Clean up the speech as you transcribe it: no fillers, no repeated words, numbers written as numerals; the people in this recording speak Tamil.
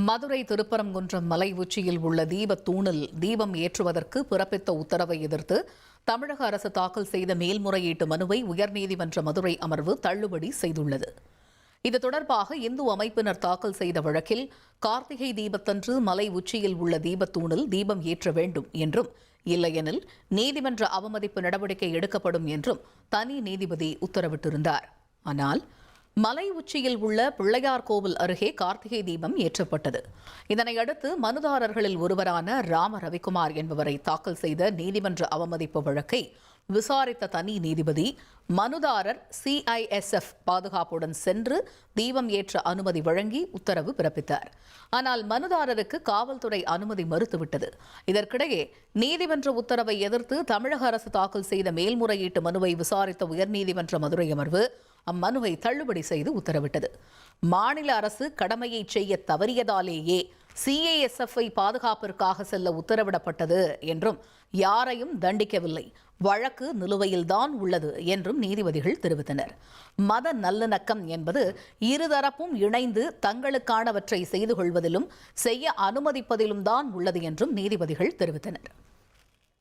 மதுரை திருப்பரங்குன்றம் மலை உச்சியில் உள்ள தீபத் தூணில் தீபம் ஏற்றுவதற்கு பிறப்பித்த உத்தரவை எதிர்த்து தமிழக அரசு தாக்கல் செய்த மேல்முறையீட்டு மனுவை உயர்நீதிமன்ற மதுரை அமர்வு தள்ளுபடி செய்துள்ளது. இது தொடர்பாக இந்து அமைப்பினர் தாக்கல் செய்த வழக்கில் கார்த்திகை தீபத்தன்று மலை உச்சியில் உள்ள தீபத் தூணில் தீபம் ஏற்ற வேண்டும் என்றும், இல்லையெனில் நீதிமன்ற அவமதிப்பு நடவடிக்கை எடுக்கப்படும் என்றும் தனி நீதிபதி உத்தரவிட்டிருந்தார். ஆனால் மலை உச்சியில் உள்ள பிள்ளையார் கோவில் அருகே கார்த்திகை தீபம் ஏற்றப்பட்டது. இதனையடுத்து மனுதாரர்களில் ஒருவரான ராம ரவிக்குமார் என்பவரை தாக்கல் செய்த நீதிமன்ற அவமதிப்பு வழக்கை விசாரித்த தனி நீதிபதி மனுதாரர் CISF பாதுகாப்புடன் சென்று தீபம் ஏற்ற அனுமதி வழங்கி உத்தரவு பிறப்பித்தார். ஆனால் மனுதாரருக்கு காவல்துறை அனுமதி மறுத்துவிட்டது. இதற்கிடையே நீதிமன்ற உத்தரவை எதிர்த்து தமிழக அரசு தாக்கல் செய்த மேல்முறையீட்டு மனுவை விசாரித்த உயர்நீதிமன்ற மதுரை அமர்வு அம்மனுவை தள்ளுபடி செய்து உத்தரவிட்டது. மாநில அரசு கடமையை செய்ய தவறியதாலேயே CISF-ஐ பாதுகாப்பிற்காக செல்ல உத்தரவிடப்பட்டது என்றும், யாரையும் தண்டிக்கவில்லை, வழக்கு நிலுவையில்தான் உள்ளது என்றும் நீதிபதிகள் தெரிவித்தனர். மத நல்லிணக்கம் என்பது இருதரப்பும் இணைந்து தங்களுக்கானவற்றை செய்து கொள்வதிலும் செய்ய அனுமதிப்பதிலும் தான் உள்ளது என்றும் நீதிபதிகள் தெரிவித்தனர்.